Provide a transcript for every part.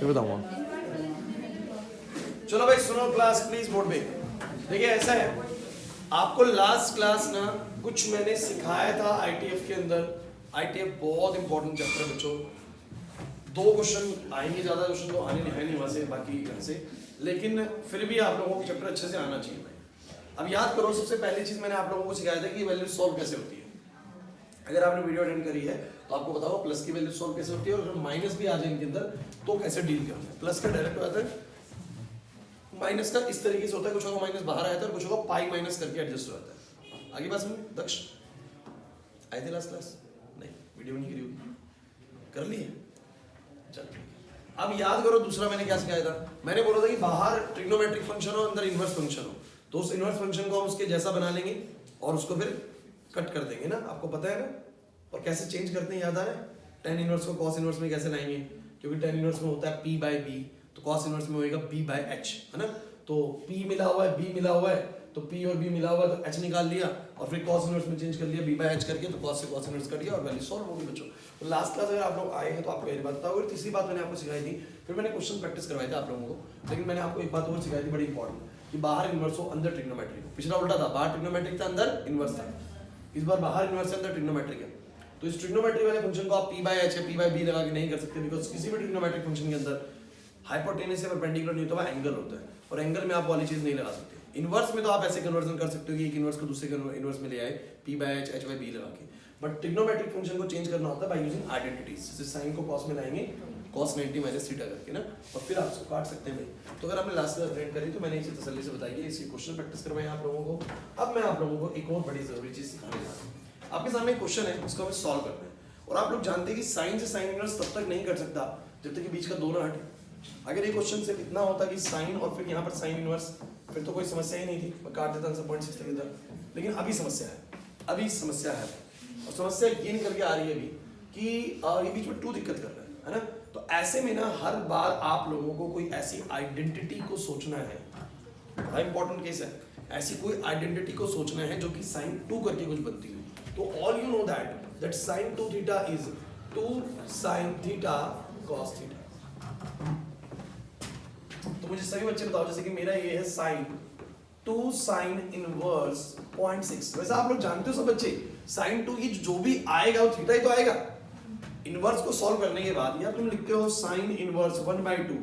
फिर बताऊंगा। चलो भाई सुनो क्लास प्लीज बोर्ड पे। देखिए ऐसा है, आपको लास्ट क्लास ना कुछ मैंने सिखाया था आईटीएफ के अंदर। आईटीएफ बहुत इंपॉर्टेंट चैप्टर है बच्चों। 2 क्वेश्चन आएंगे, ज्यादा क्वेश्चन तो आने है नहीं वहां से, बाकी घर से, लेकिन फिर भी आप लोगों को चैप्टर अच्छे से आना चाहिए भाई। अब याद करो, सबसे पहली चीज मैंने आप लोगों को सिखाया था कि वैल्यू सॉल्व कैसे होती है। अगर आपने वीडियो अटेंड करी है तो आपको बताओ प्लस की वैल्यू सॉल्व कैसे होती है, और अगर माइनस भी आ जाए इनके अंदर तो कैसे डील करना है। प्लस का डायरेक्ट आता है, माइनस का इस तरीके से होता है, कुछ का माइनस बाहर आया था और कुछ का पाई माइनस करके एडजस्ट हो जाता है। आगे बात समझ दक्ष आए थे लास्ट क्लास? नहीं, वीडियो नहीं करी होगी, कर ली है, चल। अब याद करो दूसरा मैंने क्या सिखाया था। मैंने बोला था कि बाहर ट्रिग्नोमेट्रिक फंक्शन हो, अंदर इनवर्स फंक्शन हो, तो उस इनवर्स फंक्शन को हम उसके जैसा बना लेंगे और उसको फिर कट कर देंगे ना, आपको पता है ना। और कैसे चेंज करते हैं याद आ रहा है? टेन इनवर्स को कॉस इनवर्स में कैसे लाएंगे, क्योंकि टेन इनवर्स में होता है p बाय b, तो कॉस इनवर्स में होएगा b बाय h, है ना। तो p मिला हुआ है, b मिला हुआ है, तो p और b मिला हुआ है, तो h निकाल लिया और फिर कॉस इनवर्स में चेंज कर लिया b बाय h करके, तो कॉस से कॉस इनवर्स कट गया और वैल्यू सॉल्व हो गई बच्चों। तो लास्ट क्लास अगर आप लोग आए हैं तो आपको ये बात बताओ। और तीसरी बात मैंने आपको सिखाई थी, फिर मैंने क्वेश्चन प्रैक्टिस करवाए थे आप लोगों को, लेकिन मैंने आपको एक बात और सिखाई थी बड़ी इंपॉर्टेंट, कि बाहर इनवर्स हो अंदर ट्रिग्नोमेट्रिक हो। पिछला उल्टा था, बाहर ट्रिग्नोमेट्रिक था अंदर इनवर्स था, इस बार बाहर इनवर्स है अंदर ट्रिग्नोमेट्रिक है। तो इस ट्रिग्नोमेट्री वाले फंक्शन को आप p बाय h या p बाय b लगा के नहीं कर सकते, बिकॉज किसी भी ट्रिग्नोमेट्रिक फंक्शन के अंदर हाइपोटेनस या परपेंडिकुलर नहीं होता, एंगल होता है, और एंगल में आप वाली चीज नहीं लगा सकते। इनवर्स में तो आप ऐसे कन्वर्जन कर सकते हो कि एक इनवर्स को दूसरे इनवर्स में ले आए p by h h by b लगा के, बट ट्रिग्नोमेट्रिक फंक्शन को चेंज करना होता है बाय यूजिंग आइडेंटिटीज। जैसे साइन को cos में लाएंगे cos 90 माइनस थीटा करके ना, और फिर आप इसको काट सकते हैं भाई। तो अगर आपने लास्ट क्लास अटेंड करी तो मैंने इसे तसल्ली से बताई, इसी क्वेश्चन प्रैक्टिस करवाए आप लोगों को। अब मैं आप लोगों को एक और बड़ी जरूरी चीज सिखाने जा रहा हूँ। आपके सामने एक क्वेश्चन है, उसको हमें सॉल्व करना है, और आप लोग जानते हैं कि साइन से साइन इनवर्स तब तक नहीं कर सकता जब तक कि बीच का 2 ना हटे। अगर ये क्वेश्चन सिर्फ इतना होता कि साइन और फिर यहाँ पर साइन इनवर्स, फिर तो कोई समस्या ही नहीं थी, मैं काट देता आंसर 0.6 लिख देता। लेकिन अभी समस्या है, अभी समस्या है, और समस्या ये निकल के आ रही है अभी कि ये बीच में 2 दिक्कत कर रहा है ना। तो ऐसे में ना हर बार आप लोगों को कोई ऐसी आइडेंटिटी को सोचना है, बड़ा इंपॉर्टेंट केस है, ऐसी कोई आइडेंटिटी को सोचना है जो कि sin 2 करके कुछ बनती है। तो all you know that sin 2 theta is 2 sin theta cos theta. तो मुझे सभी बच्चे बताओ, जैसे कि मेरा ये है sin 2 sin इनवर्स 0.6। वैसे आप लोग जानते हो सब बच्चे, sin 2 की जो भी आएगा वो थीटा ही तो आएगा। इनवर्स को सॉल्व करने के बाद यार तुम लिखते हो sin इनवर्स 1/2,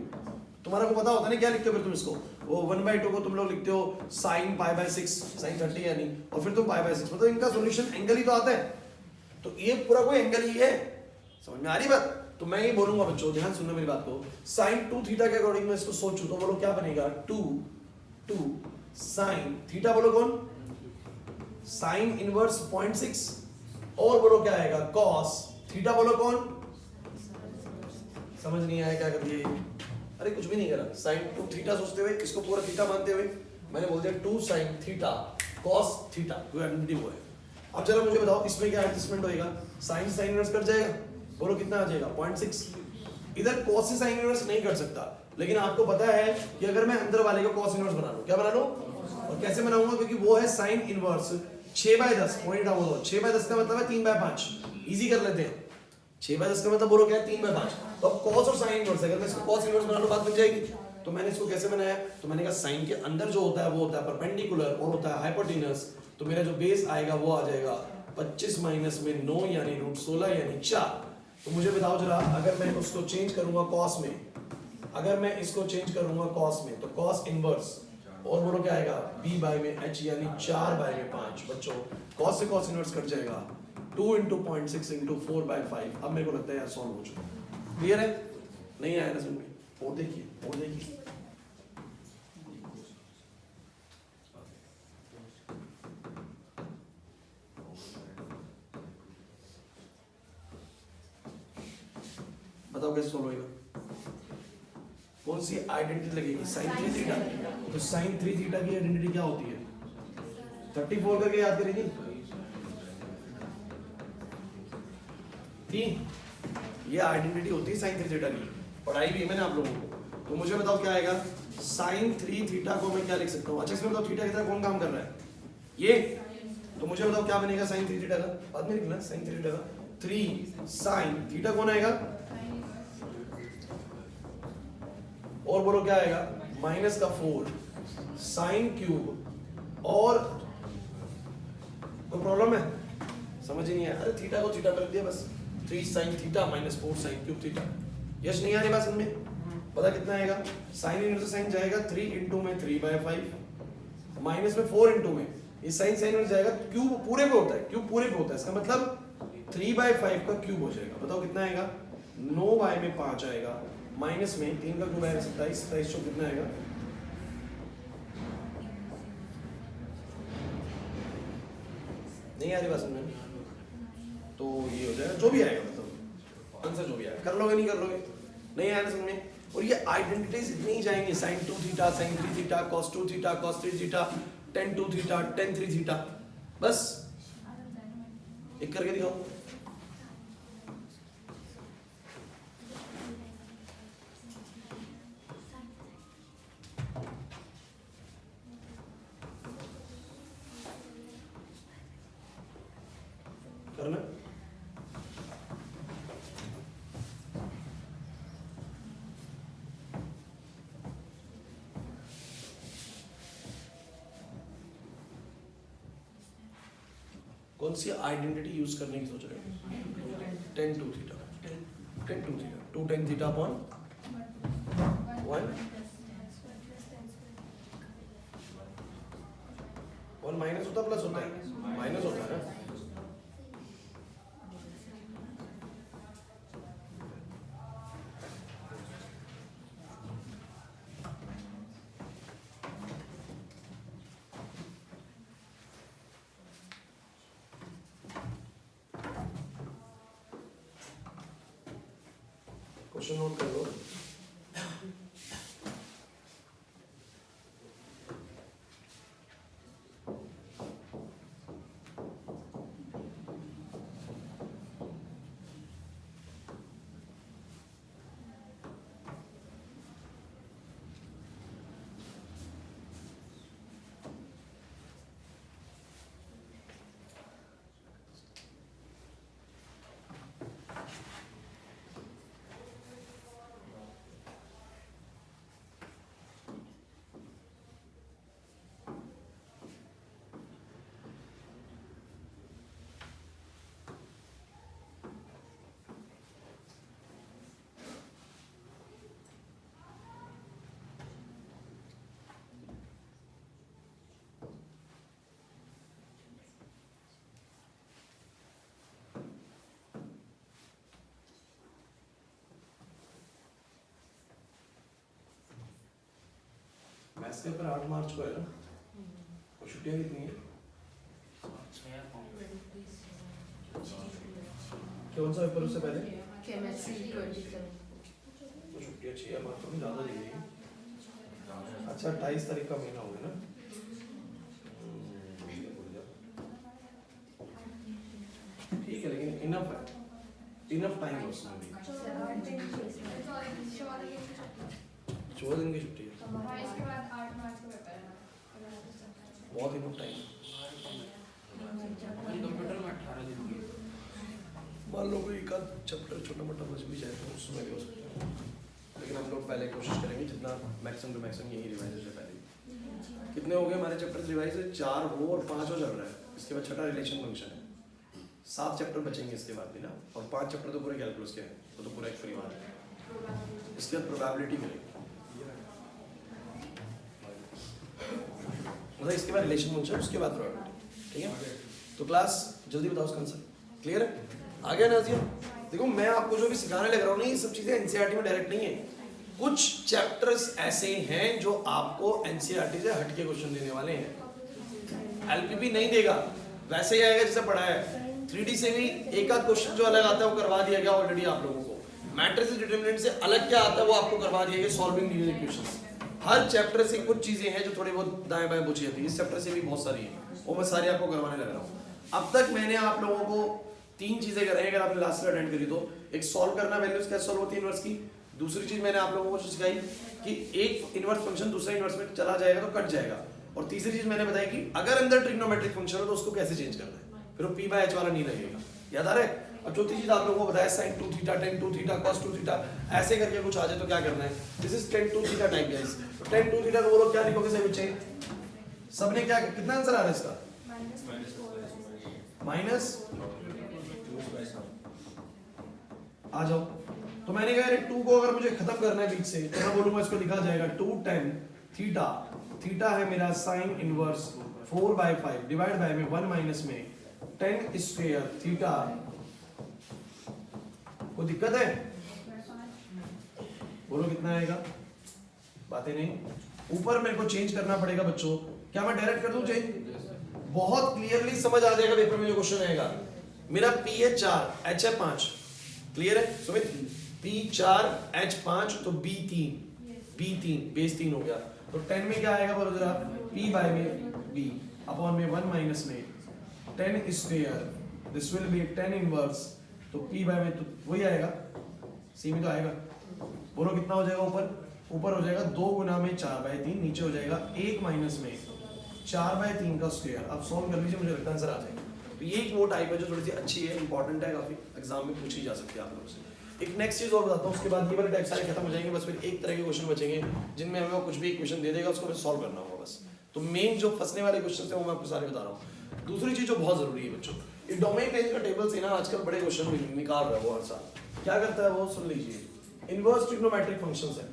तुम्हारा को पता होता है ना क्या लिखते हो फिर तुम इसको, वो 1/2 को तुम लोग लिखते हो sin π/6, sin 30 यानी, और फिर तुम π/6, मतलब इनका सॉल्यूशन एंगल ही तो आता है। तो ये पूरा कोई एंगल ही है, समझ में आ रही बात? तो मैं ये बोलूंगा बच्चों, ध्यान सुनना मेरी बात को, sin 2 थीटा के अकॉर्डिंग मैं इसको सोचूं तो बोलो क्या बनेगा, 2 sin थीटा, बोलो कौन, sin इनवर्स 0.6, और बोलो क्या आएगा cos थीटा, बोलो कौन, समझ नहीं आया क्या कर दिए? अरे कुछ भी नहीं करा, sin 2 थीटा सोचते हुए, इसको पूरा थीटा मानते हुए मैंने बोल दिया 2 sin थीटा cos थीटा, कोई आइडेंटिटी वो है। अब जरा मुझे बताओ इसमें क्या एडजस्टमेंट होएगा, sin sin इनवर्स कट जाएगा, बोलो कितना आ जाएगा 0.6। इधर cos से sin इनवर्स नहीं कर सकता, लेकिन आपको पता है कि अगर मैं अंदर वाले को cos इनवर्स बना लूं, क्या बना लूं, और कैसे बनाऊंगा, क्योंकि वो है sin इनवर्स 6/10, पॉइंट डाउन हो, 6/10 का मतलब है 3/5, इजी कर लेते हैं। 6/10 का मतलब बोलो क्या है, 3/5। तो अब cos और sin इनवर्स, अगर मैं इसको cos इनवर्स बना लूं बात बन जाएगी। तो मैंने इसको कैसे बनाया, तो मैंने कहा sin के अंदर जो होता है वो होता है परपेंडिकुलर और होता है हाइपोटेनस, तो मेरा जो बेस आएगा वो आ जाएगा 25 माइनस में 9 यानी √16 यानी 4। तो मुझे बताओ जरा, अगर मैं उसको चेंज करूंगा cos में, अगर मैं इसको चेंज करूंगा cos में, तो cos इनवर्स और बोलो क्या आएगा b बाय में h यानी 4/5। बच्चों cos से cos इनवर्स कट जाएगा, 2 × 0.6 × 4/5। अब मेरे को लगता है यार सॉल्व हो चुका, क्लियर है? नहीं आया ना समझ में? और देखिए बताओ कैसे सॉल्व होएगा, कौन सी आइडेंटिटी लगेगी, sin 3 थीटा। तो sin 3 थीटा की आइडेंटिटी क्या होती है, 34 करके याद करेंगे थी, ये आइडेंटिटी होती है sin 3 थीटा की, पढ़ाई भी है मैंने आप लोगों को। तो मुझे बताओ क्या आएगा, sin 3 थीटा को मैं क्या लिख सकता हूँ, अच्छा इसमें बताओ थीटा की तरह कौन काम कर रहा है, ये। तो मुझे बताओ क्या बनेगा sin 3 थीटा का, बाद में लिखना sin 3 थीटा का, 3 sin थीटा कौन आएगा, और बोलो क्या आएगा, माइनस का 4 साइन क्यूब, और कोई प्रॉब्लम है, समझ ही नहीं आया, अरे थीटा को थीटा कर दिया बस, 3 sine theta minus 4 sine cube theta. Yash नहीं आ रही बात में, पता कितना आएगा, साइन इनवर्स साइन जाएगा 3 इंटू में 3/5 माइनस में 4 इंटू में ये साइन साइन इनवर्स जाएगा, क्यूब पूरे पे होता है, क्यूब पूरे पे होता है, इसका मतलब 3/5 का क्यूब हो जाएगा। बताओ कितना आएगा, 9 बाय में 5 आएगा, माइनस में 3 का क्यूब आएगा 27, 27 तो कितना आएगा, नहीं आ रही बात समझ में, तो ये हो जाएगा जो भी आएगा, मतलब आंसर जो भी आएगा, कर लोगे नहीं कर लोगे, नहीं आया समझ में। और ये आइडेंटिटीज इतनी ही जाएंगी, sin 2 theta sin 3 theta cos 2 theta cos 3 theta tan 2 theta tan 3 theta, बस एक करके दिखाओ। करना कौन सी आइडेंटिटी यूज करने की सोच रहे हो, tan 2 theta, tan 2 theta 2 tan theta upon 1 minus होता प्लस होता है, माइनस होता है ना, क्वेश्चन नोट कर लो। मैथ्स के पेपर 8 मार्च को है ना, और छुट्टियां कितनी है, कौन सा पेपर उससे पहले, केमिस्ट्री 27, तो छुट्टियां 6 मार्च को ज़्यादा दी गई। अच्छा 28 तारीख का महीना हो गया ना, ठीक है, लेकिन इनफ है, इनफ टाइम है उसमें भी, 14 दिन की छुट्टी है, इसके बाद 8 मार्च को पेपर है, बहुत इनफ टाइम है। कंप्यूटर में 18 दिन की, मान लो कोई एक आध चैप्टर छोटा मोटा बच भी जाए तो उसमें भी हो सकता है, लेकिन हम लोग पहले कोशिश करेंगे जितना मैक्सिमम टू मैक्सिमम यही रिवाइज से पहले। कितने हो गए हमारे चैप्टर रिवाइज, 4 हो और 5 हो चल रहा है, इसके बाद छठा रिलेशन फंक्शन है, 7 चैप्टर बचेंगे इसके बाद भी ना, और 5 चैप्टर तो पूरे कैलकुलस के हैं, तो पूरा एक फ्री वाला है, इसके बाद प्रोबेबिलिटी मिलेगी, मतलब इसके बाद रिलेशन फंक्शन, उसके बाद प्रोबेबिलिटी, ठीक है। तो क्लास जल्दी बताओ उसका आंसर, क्लियर है, आ गया नाजिया। देखो मैं आपको जो भी सिखाने लग रहा हूँ ना, ये सब चीजें एनसीईआरटी में डायरेक्ट नहीं है, कुछ चैप्टर्स ऐसे हैं जो आपको एनसीईआरटी से हटके क्वेश्चन देने वाले हैं, एलपीपी नहीं देगा, वैसे ही आएगा जैसे पढ़ा है। 3D से भी एक आध क्वेश्चन जो अलग आता है वो करवा दिया गया ऑलरेडी आप लोगों को, मैट्रिसेस डिटरमिनेंट से अलग क्या आता है वो आपको करवा दिया गया, सॉल्विंग लीनियर इक्वेशंस। हर चैप्टर से कुछ चीजें हैं जो थोड़ी बहुत दाएं बाएं पूछी जाती है, इस चैप्टर से भी बहुत सारी है, वो मैं सारी आपको करवाने लग रहा हूँ। अब तक मैंने आप लोगों को 3 चीजें कराई, अगर आपने लास्ट में अटेंड करी तो, एक सॉल्व करना, वैल्यूज कैसे सॉल्व होती है इनवर्स की, दूसरी चीज मैंने आप लोगों को सिखाई कि एक इनवर्स फंक्शन दूसरे इनवर्स में चला जाएगा तो कट जाएगा, और तीसरी चीज मैंने बताई कि अगर अंदर ट्रिग्नोमेट्रिक फंक्शन हो तो उसको कैसे चेंज करना है, फिर वो p/h वाला नहीं लगेगा, याद आ रहा है। अब चौथी चीज आप लोगों को बताया sin 2 theta tan 2 theta cos 2 theta ऐसे करके कुछ आ जाए तो क्या करना है, this is tan 2 theta type guys. तो tan 2 थीटा को बोलो क्या लिखोगे सही बच्चे, सबने क्या कितना आंसर आ रहा है इसका, माइनस आ जाओ। तो मैंने कहा 2 को अगर मुझे खत्म करना है बीच से तो मैं बोलूंगा इसको लिखा जाएगा 2 tan थीटा, थीटा है मेरा sin इनवर्स 4/5 डिवाइड बाय में 1 माइनस में tan स्क्वायर थीटा। कोई दिक्कत है, बोलो कितना आएगा, बातें नहीं। ऊपर मेरे को चेंज करना पड़ेगा बच्चों, क्या मैं डायरेक्ट कर दूं चेंज, बहुत क्लियरली समझ आ जाएगा पेपर में जो क्वेश्चन आएगा। मेरा P है 4 H है 5, क्लियर है सुमित, P 4 H 5 तो B 3 बेस 3 हो गया। तो 10 में क्या आएगा बोलो जरा, P बाय में B अपॉन में 1 माइनस में tan square this will be tan inverse, तो P बाय में तो वही आएगा, C में तो आएगा। बोलो कितना हो जाएगा ऊपर हो जाएगा 2 गुना में 4/3, नीचे हो जाएगा 1 माइनस में 4/3 का स्क्वायर। अब सॉल्व कर लीजिए, मुझे लगता है आंसर आ जाएगा। तो ये एक वो टाइप है जो थोड़ी सी अच्छी है, इंपॉर्टेंट है, काफी एग्जाम में पूछी जा सकती है आप लोगों से। एक नेक्स्ट चीज और बताता हूँ, उसके बाद ये वाले टाइप सारे खत्म हो जाएंगे, बस फिर एक तरह के क्वेश्चन बचेंगे जिनमें हमें कुछ भी एक क्वेश्चन दे देगा उसको बस सॉल्व करना होगा बस। तो मेन जो फंसने वाले क्वेश्चन है वो मैं आपको सारे बता रहा हूँ। दूसरी चीज जो बहुत जरूरी है बच्चों, ये डोमेन रेंज का टेबल से ना आजकल बड़े क्वेश्चन निकाल रहा है वो हर साल। क्या करता है वो सुन लीजिए, इनवर्स ट्रिग्नोमेट्रिक फंक्शंस है,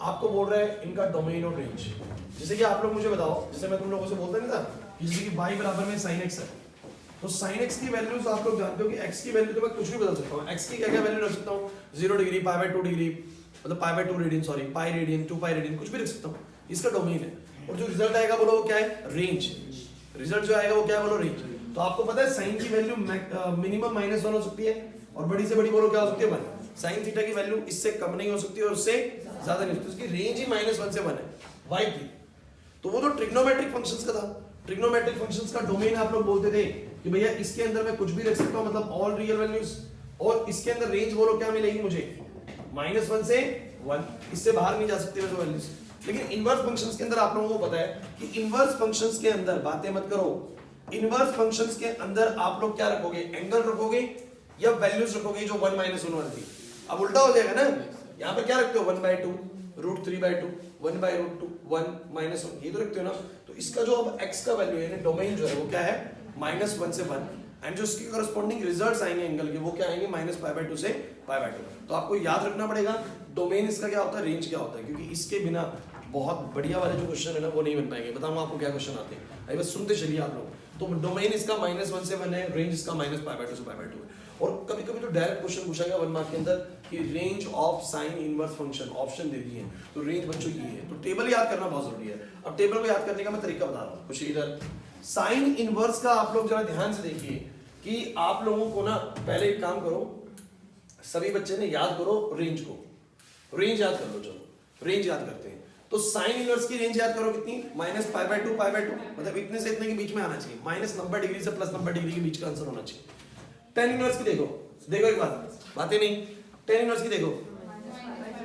आपको बोल रहा है इनका डोमेन और रेंज। जैसे कि आप लोग मुझे बताओ, जैसे मैं तुम लोगों से बोलता नहीं था जैसे कि y बराबर में sin x है, तो sin x की वैल्यूज आप लोग जानते हो कि x की वैल्यू तो मैं कुछ भी बदल सकता हूँ। x की क्या क्या वैल्यू रख सकता हूँ, 0 डिग्री, π/2 डिग्री, मतलब π/2 radian, sorry pi radian, 2 pi radian, कुछ भी रख सकता हूँ। इसका डोमेन है। और जो रिजल्ट आएगा बोलो वो क्या है, रेंज। रिजल्ट जो आएगा वो क्या है बोलो, रेंज। तो आपको पता है sin की वैल्यू मिनिमम -1 हो सकती है और बड़ी से बड़ी बोलो क्या हो सकती है 1। sin थीटा की वैल्यू इससे कम नहीं हो सकती और उससे ज्यादा नहीं हो सकती, उसकी रेंज ही -1 से 1 है y की। तो वो जो ट्रिग्नोमेट्रिक फंक्शंस का था, ट्रिग्नोमेट्रिक फंक्शंस का डोमेन आप लोग बोलते थे कि भैया इसके अंदर मैं कुछ भी रख सकता हूं, मतलब ऑल रियल वैल्यूज, और इसके अंदर रेंज बोलो क्या मिलेगी मुझे, -1 से 1, इससे बाहर नहीं जा सकते वो वैल्यूज। लेकिन इनवर्स फंक्शंस के अंदर आप लोगों को पता है कि इनवर्स फंक्शंस के अंदर बातें मत करो, इनवर्स फंक्शंस के अंदर आप लोग क्या रखोगे, एंगल रखोगे या वैल्यूज रखोगे जो 1 - 1 वाली थी। अब उल्टा हो जाएगा ना, यहाँ पर क्या रखते हो 1/2 √3/2 1/√2 1 -1, ये तो रखते हो ना। तो इसका जो अब x का वैल्यू है, डोमेन जो है वो क्या है -1 से 1, एंड जो इसके करस्पॉन्डिंग रिजल्ट्स आएंगे एंगल के वो क्या आएंगे -π/2 से π/2। तो आपको याद रखना पड़ेगा डोमेन इसका क्या होता है, रेंज क्या होता है, क्योंकि इसके बिना बहुत बढ़िया वाले जो क्वेश्चन है ना वो नहीं बन पाएंगे। बताऊंगा आपको क्या क्वेश्चन आते हैं, अभी बस सुनते चलिए आप लोग। तो डोमेन इसका -1 से 1 है, रेंज इसका -π/2 से π/2 है। और कभी कभी तो डायरेक्ट क्वेश्चन पूछा गया 1 मार्क के अंदर कि range of sine inverse function, option दे दिए हैं, तो रेंज बच्चों ये है। तो टेबल याद करना बहुत जरूरी है। अब टेबल को याद करने का मैं तरीका बता रहा हूँ कुछ इधर। साइन इनवर्स का आप लोग जरा ध्यान से देखिए कि आप लोगों को ना पहले एक काम करो, सभी बच्चे ने याद करो रेंज को, रेंज याद कर लो। चलो रेंज याद करते हैं। तो साइन इनवर्स की रेंज याद करो कितनी, -π/2 π/2, मतलब इतने से इतने के बीच में आना चाहिए, -90 डिग्री से +90 डिग्री के बीच का आंसर होना चाहिए। tan इनवर्स की देखो एक बातें नहीं, tan इनवर्स की देखो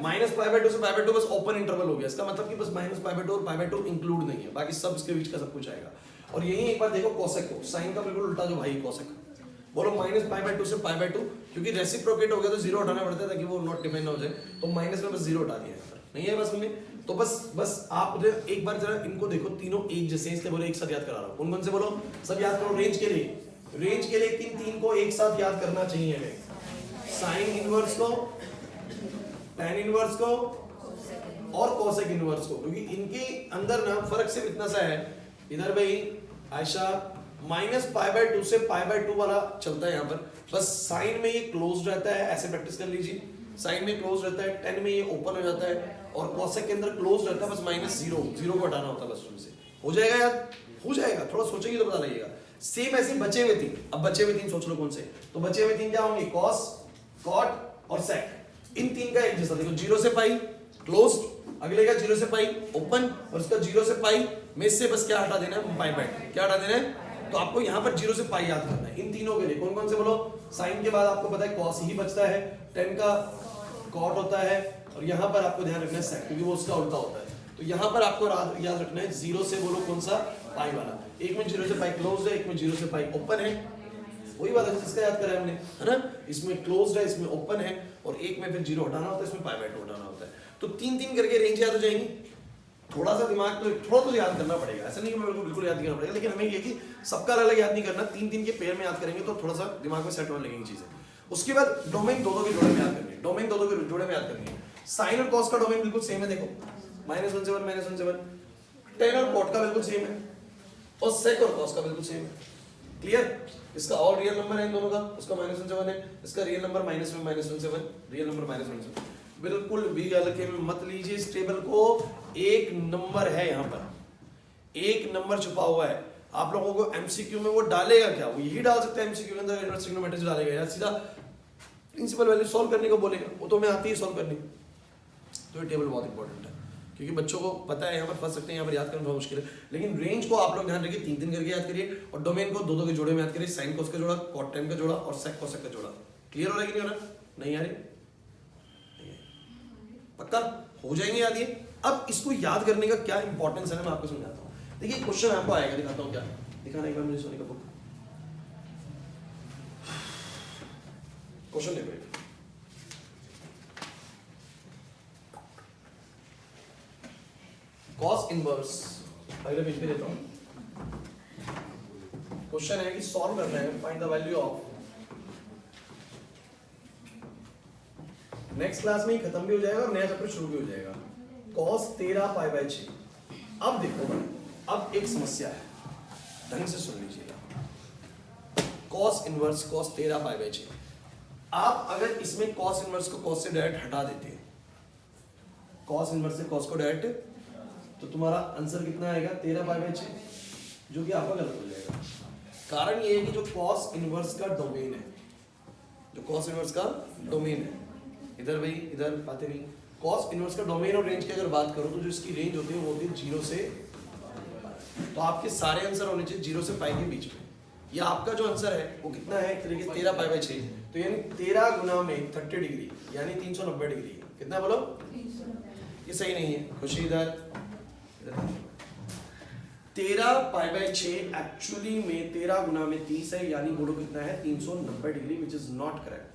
-π/2 से π/2 बस ओपन इंटरवल हो गया, इसका मतलब कि बस -π/2 और π/2 इंक्लूड नहीं है, बाकी सब इसके बीच का सब कुछ आएगा। और यही एक बार देखो कोसेक को, साइन का बिल्कुल उल्टा जो भाई कोसेक, बोलो -π/2 से π/2, क्योंकि रेसिप्रोकेट हो गया तो 0 हटाना पड़ता है ताकि वो नॉट डिफाइन हो जाए, तो माइनस में बस 0 हटा दिया नहीं है बस में। तो बस आप एक बार जरा इनको देखो, तीनों एक जैसे हैं, इसलिए बोलो एक साथ याद करा रहा हूं। कौन से बोलो, सब याद करो रेंज के लिए, रेंज के लिए तीन को एक साथ याद करना चाहिए हमें, साइन इनवर्स को, tan इनवर्स को और कोसेक इनवर्स को, क्योंकि इनके अंदर ना फर्क सिर्फ इतना सा है। इधर भाई आयशा -π/2 से π/2 वाला चलता है यहाँ पर, बस साइन में ये क्लोज रहता है, ऐसे प्रैक्टिस कर लीजिए, साइन में क्लोज रहता है, tan में ये ओपन हो जाता है, और कोसेक के अंदर क्लोज रहता है, बस -0 को हटाना होता है बस उनसे। हो जाएगा याद, हो जाएगा, थोड़ा सोचेंगे तो पता लगेगा। सेम ऐसे बचे हुए 3, अब बचे हुए 3 सोच लो कौन से, तो बचे हुए 3 क्या होंगे, कॉस, कॉट और सेक। इन 3 का एक जैसा देखो, 0 से पाई क्लोज्ड, अगले का 0 से पाई ओपन, और इसका 0 से पाई में से बस क्या हटा देना है, π/2, क्या हटा देना है। तो आपको यहाँ पर 0 से पाई याद करना है इन तीनों के लिए। कौन कौन से बोलो, साइन के बाद आपको पता है कॉस ही बचता है, tan का कॉट होता है, और यहाँ पर आपको ध्यान रखना है सेक, क्योंकि वो उसका उल्टा होता है। तो यहाँ पर आपको याद रखना है 0 से बोलो कौन सा, पाई वाला। एक में 0 से पाई क्लोज है, एक में 0 से पाई ओपन है, वही बात है जिसका याद करा हमने, है ना। इसमें क्लोज्ड है, इसमें ओपन है, और एक में फिर 0 हटाना होता है, इसमें पाई बाय 2 हटाना होता है। तो 3-3 करके रेंज याद हो जाएंगी। थोड़ा सा दिमाग तो थोड़ा तो याद करना पड़ेगा, ऐसा नहीं कि मेरे को बिल्कुल याद नहीं करना पड़ेगा, लेकिन हमें ये कि सबका अलग याद नहीं करना, 3-3 के पेयर में याद करेंगे तो थोड़ा सा दिमाग में सेट होने लगेंगी चीजें। उसके बाद डोमेन 2-2 के जोड़े में याद करनी है, डोमेन 2-2 के जोड़े में याद करनी है। साइन और कॉस का डोमेन बिल्कुल सेम है, देखो -1 -1 टेन और कॉट का बिल्कुल सेम है, और सेक और कॉस का बिल्कुल सेम है। क्लियर? इसका और रियल नंबर है इन दोनों का, उसका -1 है, इसका रियल नंबर -1 रियल नंबर -1। बिल्कुल भी हल्के में मत लीजिए इस टेबल को, एक नंबर है यहाँ पर, एक नंबर छुपा हुआ है। आप लोगों को एमसीक्यू में वो डालेगा क्या, वो यही डाल सकता है एमसीक्यू के अंदर, इनवर्स ट्रिग्नोमेट्री डालेगा या सीधा प्रिंसिपल वैल्यू सॉल्व करने को बोलेगा, वो तो हमें आती है सॉल्व करनी। तो ये टेबल बहुत इंपॉर्टेंट है, क्योंकि बच्चों को पता है यहाँ पर फंस सकते हैं, यहाँ पर याद करना बहुत मुश्किल है। लेकिन रेंज को आप लोग ध्यान रखिए, 3-3 करके याद करिए, और डोमेन को 2-2 के जोड़े में याद करिए, साइन कोस का जोड़ा, कॉट टेन का जोड़ा, और सेक कोसेक का जोड़ा। क्लियर हो रहा है कि नहीं हो रहा? नहीं आ रही? पक्का हो जाएंगे याद ये। अब इसको याद करने का क्या इंपॉर्टेंस है, मैं आपको समझाता हूँ। देखिए क्वेश्चन आपको आएगा, दिखाता हूँ क्या दिखाना, एक बार मुझे सोनी का बुक क्वेश्चन देखो। कॉस इनवर्स, पहले पेज पे देता हूँ। क्वेश्चन है कि सॉल्व करना है, find the value of, next class में ही खत्म भी हो जाएगा और नया चैप्टर शुरू भी हो जाएगा। cos 13 pi by 6। अब देखो भाई, अब एक समस्या है, ढंग से सुन लीजिएगा। cos inverse cos 13 pi by 6, आप अगर इसमें cos इनवर्स को cos से डायरेक्ट हटा देते हैं, cos इनवर्स से cos को डायरेक्ट, तो तुम्हारा आंसर कितना आएगा 13 पाई बाय 6, जो कि आपका गलत हो जाएगा। कारण ये है कि जो cos इनवर्स का डोमेन है, जो cos इनवर्स का डोमेन है, इधर भाई इधर बातें नहीं, cos इनवर्स का डोमेन और रेंज की अगर बात करूं तो जो इसकी रेंज होती है वो होती है 0 से, तो आपके सारे आंसर होने चाहिए 0 से पाई के बीच में। ये आपका जो आंसर है वो कितना है, एक तरीके से 13 पाई बाय 6, तो यानी 13 गुना में 30 डिग्री यानी 390 डिग्री। कितना बोलो? ये सही नहीं है, खुशी इधर 13 पाई बाय 6 एक्चुअली में 13 गुना में 30 है, यानी बोलो कितना है 390 degree, which is not correct.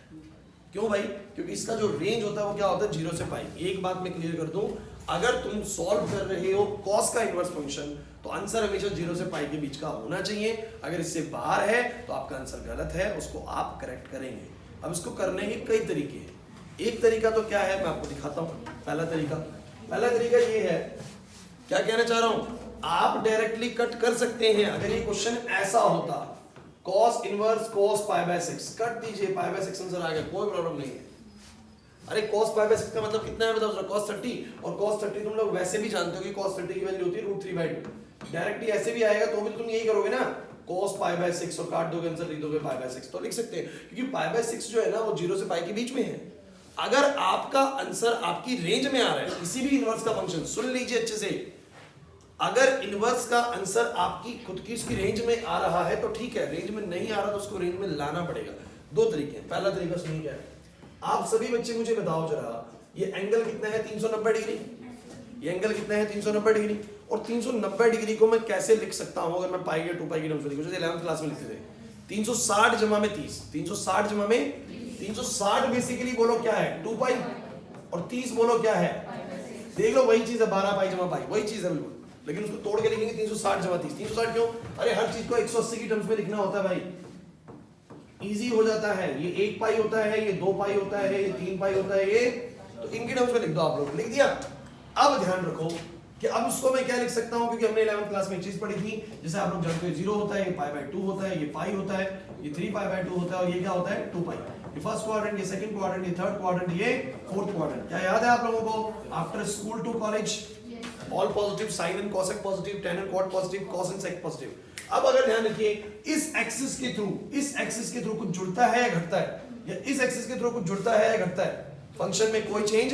क्यों भाई? क्योंकि इसका जो रेंज होता है वो क्या होता है 0 से पाई। एक बात मैं क्लियर कर दूं, अगर तुम सॉल्व कर रहे हो cos का इनवर्स फंक्शन तो आंसर हमेशा 0 से पाई के बीच का होना चाहिए। अगर इससे बाहर है तो आपका आंसर गलत है, उसको आप करेक्ट करेंगे। अब इसको करने के कई तरीके हैं। एक तरीका तो क्या है मैं आपको दिखाता हूँ। पहला तरीका ये है, क्या कहना चाह रहा हूँ, आप डायरेक्टली कट कर सकते हैं। अगर ये क्वेश्चन ऐसा होता cos inverse cos pi by 6, cut दीजिए, पाई बाय 6 आंसर आ गया, कोई प्रॉब्लम नहीं है। अरे cos पाई बाय 6 का मतलब कितना है बताओ जरा, cos 30, और cos 30 तुम लोग वैसे भी जानते हो कि cos 30 की वैल्यू होती है √3/2। डायरेक्टली ऐसे भी आएगा तो भी तुम यही करोगे ना, cos पाई बाय 6 और काट दोगे आंसर, लिख दोगे पाई बाय 6, तो लिख सकते हैं, क्योंकि पाई बाय 6 जो है ना वो 0 से पाई के बीच में है। अगर आपका आंसर आपकी रेंज में आ रहा है किसी भी इनवर्स का फंक्शन, सुन लीजिए अच्छे से, अगर इनवर्स का आंसर आपकी खुद की उसकी रेंज में आ रहा है तो ठीक है, रेंज में नहीं आ रहा तो उसको रेंज में लाना पड़ेगा। दो तरीके हैं। पहला तरीका सुनिए क्या है, आप सभी बच्चे मुझे बताओ जरा, ये एंगल कितना है 390 डिग्री, ये एंगल कितना है 390 डिग्री, और 390 डिग्री को मैं कैसे लिख सकता हूं अगर मैं पाई या 2 पाई की टर्म्स में लिखूं, जैसे 11th क्लास में लिखते थे 360 जमा में 30, 360 जमा में 360 बेसिकली बोलो क्या है 2 पाई, और 30 बोलो क्या है, देख लो वही चीज है 12 पाई जमा पाई, वही चीज है बिल्कुल, लेकिन उसको तोड़ के लिखेंगे 360 जमा 30। 360 क्यों? अरे हर चीज को 180 की टर्म्स में लिखना होता है भाई, इजी हो जाता है। ये 1 पाई होता है, ये 2 पाई होता है, ये 3 पाई होता है, ये तो इनकी टर्म्स में लिख दो। आप लोग लिख दिया। अब ध्यान रखो कि अब उसको मैं क्या लिख सकता हूं, क्योंकि हमने 11th क्लास में एक चीज पढ़ी थी, जैसे आप लोग जानते हो 0 होता है, ये पाई बाय 2 होता है, ये पाई होता है, ये 3 पाई बाय 2 होता है, और ये क्या होता है 2 पाई। ये फर्स्ट क्वाड्रेंट, ये सेकंड क्वाड्रेंट, ये थर्ड क्वाड्रेंट, ये फोर्थ क्वाड्रेंट। क्या याद है आप लोगों को? After school to college all positive, sine and cosec positive, tan and cot positive, cos and sec positive. अब अगर ध्यान रखिए, इस एक्सिस के थ्रू कुछ जुड़ता है या घटता है, या इस एक्सिस के थ्रू कुछ जुड़ता है या घटता है, फंक्शन में कोई चेंज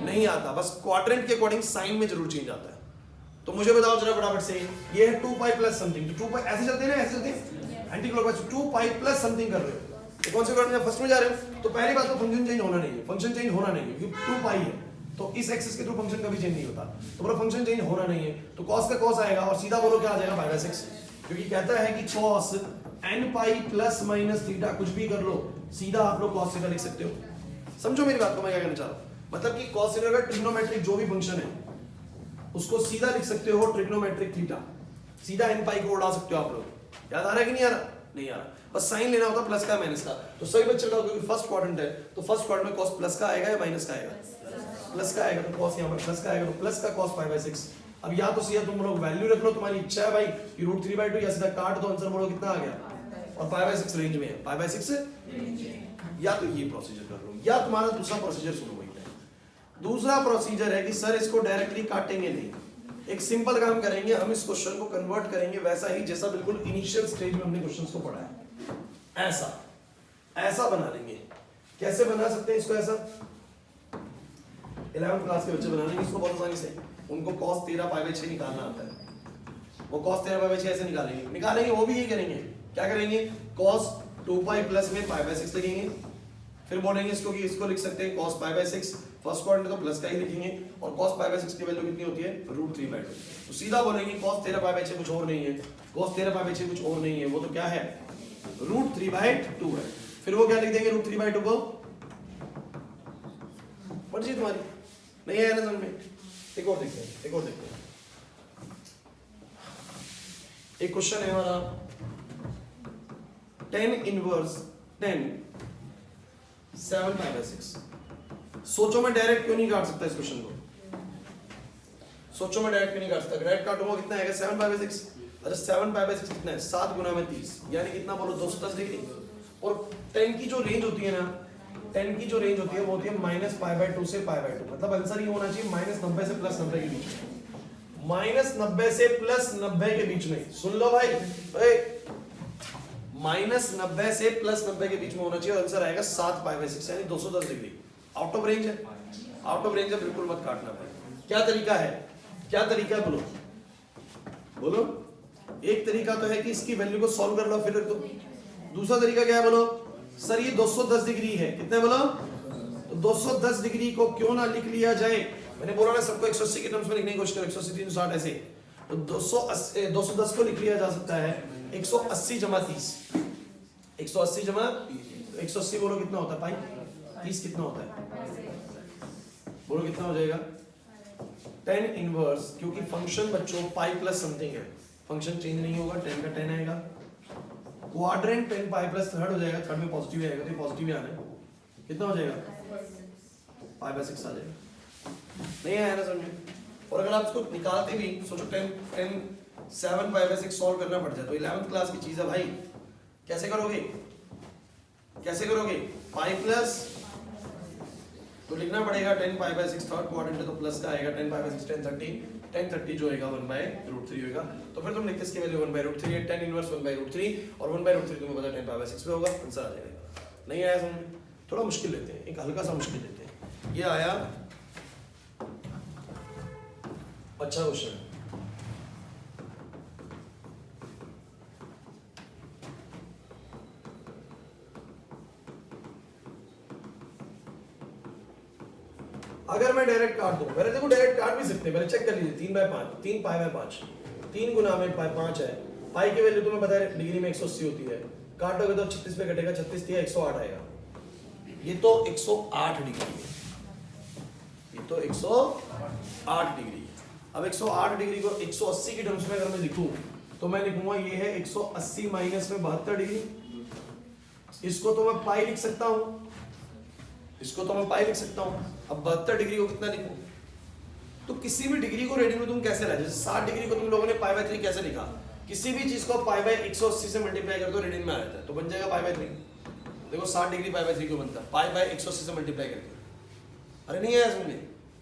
नहीं आता, बस क्वाड्रेंट के अकॉर्डिंग साइन में जरूर चेंज आता है। तो मुझे बताओ जरा फटाफट से, ये है 2 पाई प्लस समथिंग, तो 2 पाई ऐसे चलते हैं ना, ऐसे चलते हैं anti clockwise, 2 pi plus something कर रहे हो, तो कौन से क्वाड्रेंट फर्स्ट में जा रहे हो, तो पहली बात तो फंक्शन चेंज होना नहीं है, फंक्शन चेंज होना नहीं है, क्योंकि 2 पाई है तो इस एक्सिस के थ्रू फंक्शन कभी चेंज नहीं होता, तो बोलो फंक्शन चेंज होना नहीं है, तो cos का cos आएगा और सीधा बोलो क्या आ जाएगा पाई बाय 6, क्योंकि कहता है कि cos n pi plus minus theta, कुछ भी कर लो, सीधा आप लोग cos थीटा लिख सकते हो। समझो मेरी बात को, मैं क्या कहना चाह रहा हूं, मतलब कि cos थीटा का ट्रिग्नोमेट्रिक जो भी फंक्शन है उसको सीधा लिख सकते हो ट्रिग्नोमेट्रिक थीटा, सीधा n पाई को उड़ा सकते हो आप लोग। याद आ रहा है कि नहीं आ रहा? नहीं आ रहा, बस साइन लेना होता प्लस का माइनस का। तो सही बच्चे का, क्योंकि फर्स्ट क्वाड्रेंट है तो फर्स्ट क्वाड्रेंट में cos प्लस का आएगा या माइनस का आएगा? प्लस का आएगा, तो cos यहाँ पर प्लस का आएगा, तो प्लस का cos π/6। अब या तो सीधा तुम लोग वैल्यू रख लो, तुम्हारी इच्छा है भाई कि √3/2, या सीधा काट दो, आंसर बोलो कितना आ गया, और π/6 रेंज में है, π/6 या तो ये प्रोसीजर कर लो, या तुम्हारा दूसरा प्रोसीजर सुनो भाई। दूसरा प्रोसीजर है कि सर इसको डायरेक्टली काटेंगे नहीं, एक सिंपल काम करेंगे, हम इस क्वेश्चन को कन्वर्ट करेंगे वैसा ही जैसा बिल्कुल इनिशियल स्टेज में हमने क्वेश्चंस को पढ़ा है, ऐसा बना लेंगे। कैसे बना सकते हैं इसको? ऐसा 11th क्लास के बच्चे बना लेंगे इसको बहुत आसानी से। उनको cos 13 π/6 निकालना आता है, वो cos 13 π/6 ऐसे निकालेंगे, वो भी यही करेंगे। क्या करेंगे? cos 2π प्लस में π/6 लिखेंगे, फिर बोलेंगे इसको कि इसको लिख सकते हैं cos π/6, फर्स्ट क्वाड्रेंट तो प्लस का ही लिखेंगे, और cos π/6 की वैल्यू कितनी होती है? √3/2। तो सीधा बोलेंगे cos 13 π/6 कुछ और नहीं है, cos 13 π/6 कुछ और नहीं है, वो तो क्या है? √3/2 है। फिर वो क्या लिख देंगे √3/2 को? मर्जी तुम्हारी, नहीं है ना समझ में? एक और देखते हैं, एक क्वेश्चन है हमारा 10 इनवर्स 10 7 π/6। सोचो मैं डायरेक्ट क्यों नहीं काट सकता इस क्वेश्चन को? सोचो मैं डायरेक्ट क्यों नहीं काट सकता? डायरेक्ट काटूंगा कितना आएगा? 7 π/6। अच्छा 7 π/6 कितना है? 7 गुना में 30, यानी कितना बोलो? 210 डिग्री। और 10 की जो रेंज होती है ना, 10 की जो रेंज होती है वो होती है -π/2 से π/2, मतलब आंसर ये होना चाहिए -90 से +90 के बीच में, -90 से +90 के बीच में। सुन लो भाई, -90 से +90 के बीच में होना चाहिए, आंसर आएगा 7 π/6 यानी 210 डिग्री। आउट ऑफ रेंज है, आउट ऑफ रेंज है, बिल्कुल मत काटना भाई। क्या तरीका है? क्या तरीका है? बोलो। एक तरीका तो है कि इसकी वैल्यू को सॉल्व कर लो फिर रख दो। दूसरा तरीका क्या है? बोलो। सर ये 210 डिग्री है, कितने बोलो? तो 210 डिग्री को क्यों ना लिख लिया जाए? मैंने बोला ना सबको 180 के टर्म्स में लिखने की कोशिश करो, 180 360 ऐसे। तो 210 को लिख लिया जा सकता है 180 जमा 30, 180 जमा 180 बोलो कितना होता है भाई? 30 कितना होता है? बोलो कितना हो जाएगा? 10 इनवर्स, क्योंकि फंक्शन बच्चों पाई प्लस समथिंग है, फंक्शन चेंज नहीं होगा, 10 का 10 आएगा। क्वाड्रेंट 10 पाई प्लस थर्ड हो जाएगा, थर्ड में पॉजिटिव आएगा, तो ये पॉजिटिव ही आना है। कितना हो जाएगा? π/6 आ जाएगा। नहीं आया ना समझ? और अगर आप इसको निकालते भी, सोचो 10 7 π/6 सॉल्व करना पड़ जाए, तो 11th क्लास की चीज है भाई। कैसे करोगे? कैसे करोगे? पाई प्लस तो लिखना पड़ेगा 10 π/6 थर्ड क्वाड्रेंट है तो प्लस का आएगा, 10 π/6 10 30 जो होगा 1/√3 होगा। तो फिर तुम लिखते इसकी वैल्यू 1/√3 है, 10 इनवर्स 1/√3, और 1/√3 तुम्हें पता है 10 π/6 में होगा, आंसर आ जाएगा। नहीं आया समझ? थोड़ा मुश्किल लेते हैं, एक हल्का सा मुश्किल लेते हैं। ये आया अच्छा क्वेश्चन। अगर मैं डायरेक्ट काट दूं, पहले देखो डायरेक्ट काट भी सकते हैं, पहले चेक कर लीजिए। 3/5 3 π/5 3 गुना में 5 है, पाई की वैल्यू तुम्हें पता है डिग्री में 180 होती है, काटोगे तो 36 पे कटेगा, 36 दिया 108 आएगा। ये तो 108 डिग्री है, ये तो 108 डिग्री है। अब 108 डिग्री को 180 की टर्म्स में अगर मैं लिखूं तो मैं लिखूंगा ये है 180 माइनस में 72 डिग्री। इसको तो मैं पाई लिख सकता हूं, इसको तो मैं पाई लिख सकता हूं। अब 72 डिग्री को कितना लिखूं? तो किसी भी डिग्री को रेडियन में तुम कैसे लाए? जैसे 60 डिग्री को तुम लोगों ने π/3 कैसे लिखा? किसी भी चीज को π/180 से मल्टीप्लाई कर दो रेडियन में आ जाता है, तो बन जाएगा π/3। देखो 60 डिग्री π/3 क्यों बनता है? π/180 से मल्टीप्लाई करके। अरे नहीं आया समझ?